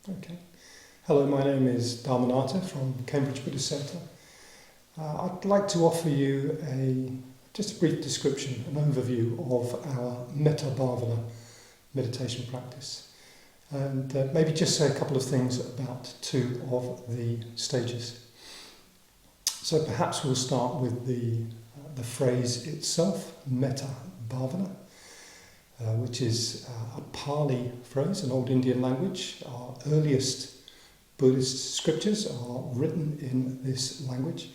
Okay. Hello, my name is Dharmanatha from Cambridge Buddhist Centre. I'd like to offer you just a brief description, an overview of our Metta Bhavana meditation practice, and maybe just say a couple of things about two of the stages. So perhaps we'll start with the phrase itself, Metta Bhavana, which is a Pali phrase, an old Indian language. Our earliest Buddhist scriptures are written in this language.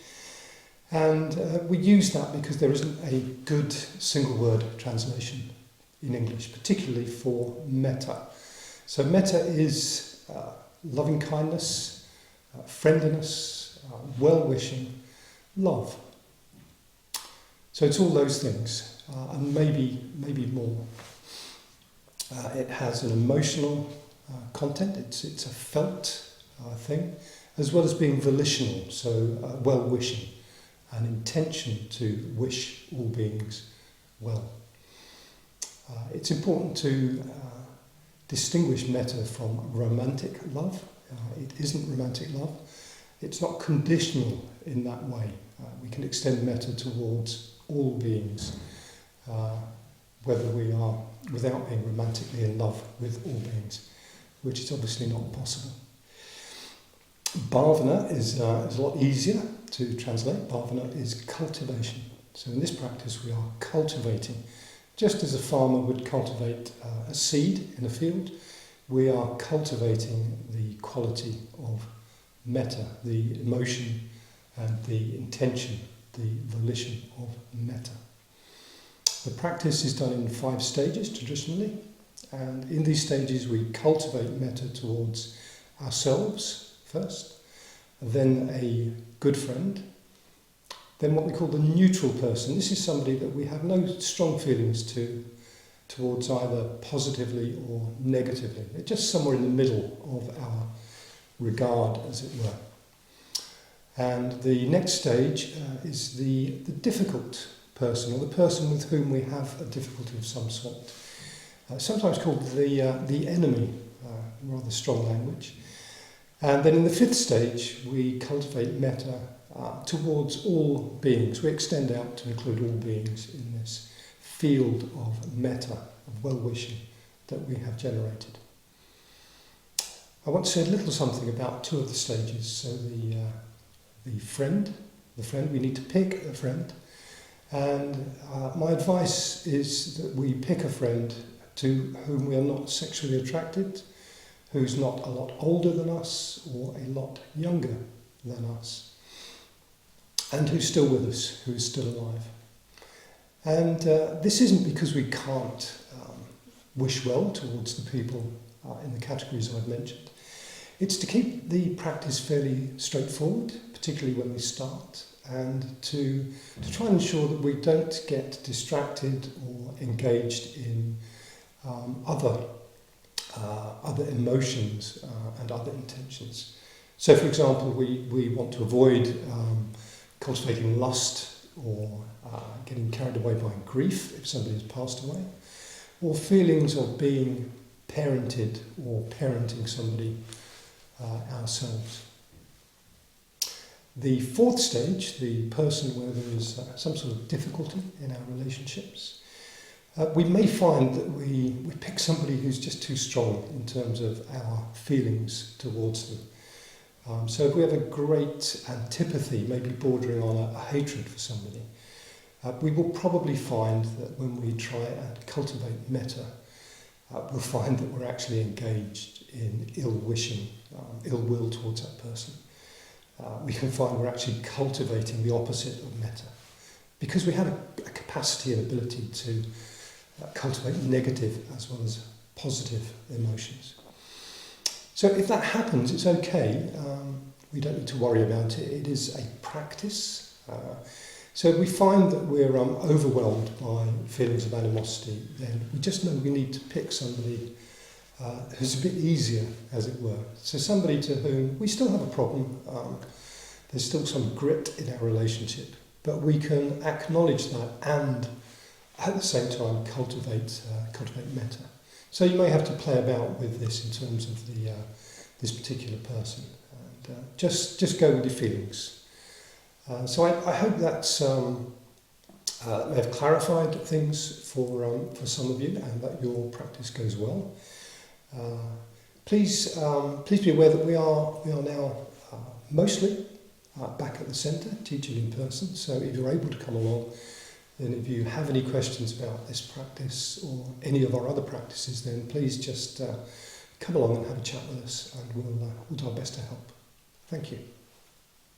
And we use that because there isn't a good single word translation in English, particularly for metta. So metta is loving kindness, friendliness, well-wishing, love. So it's all those things, and maybe more. It has an emotional content, it's a felt thing, as well as being volitional, so well-wishing, an intention to wish all beings well. It's important to distinguish metta from romantic love. It isn't romantic love. It's not conditional in that way. We can extend metta towards all beings, whether we are without being romantically in love with all beings, which is obviously not possible. Bhavana is a lot easier to translate. Bhavana is cultivation. So in this practice we are cultivating. Just as a farmer would cultivate a seed in a field, we are cultivating the quality of metta, the emotion and the intention, the volition of metta. The practice is done in 5 stages traditionally, and in these stages we cultivate metta towards ourselves first, then a good friend, then what we call the neutral person. This is somebody that we have no strong feelings towards either positively or negatively. They're just somewhere in the middle of our regard, as it were. And the next stage is the difficult person, or the person with whom we have a difficulty of some sort. Sometimes called the enemy, rather strong language. And then in the 5th stage, we cultivate metta towards all beings. We extend out to include all beings in this field of metta, of well-wishing that we have generated. I want to say a little something about 2 of the stages. So the friend, we need to pick a friend. And my advice is that we pick a friend to whom we are not sexually attracted, who's not a lot older than us or a lot younger than us, and who's still with us, who is still alive. And this isn't because we can't wish well towards the people in the categories I've mentioned. It's to keep the practice fairly straightforward, particularly when we start, and to try and ensure that we don't get distracted or engaged in other emotions and other intentions. So, for example, we want to avoid cultivating lust or getting carried away by grief if somebody has passed away, or feelings of being parented or parenting somebody ourselves. The 4th stage, the person where there is some sort of difficulty in our relationships, we may find that we pick somebody who's just too strong in terms of our feelings towards them. So if we have a great antipathy, maybe bordering on a hatred for somebody, we will probably find that when we try and cultivate metta, we'll find that we're actually engaged in ill-wishing, ill will towards that person. We can find we're actually cultivating the opposite of metta, because we have a capacity and ability to cultivate negative as well as positive emotions. So if that happens, it's okay. We don't need to worry about it. It is a practice. So if we find that we're overwhelmed by feelings of animosity, then we just know we need to pick somebody who's a bit easier, as it were. So somebody to whom we still have a problem. There's still some grit in our relationship, but we can acknowledge that and at the same time cultivate metta. So you may have to play about with this in terms of this particular person. And just go with your feelings. So I hope that's may have clarified things for some of you, and that your practice goes well. Please be aware that we are now mostly back at the centre teaching in person. So if you're able to come along, then if you have any questions about this practice or any of our other practices, then please just come along and have a chat with us, and we'll do our best to help. Thank you.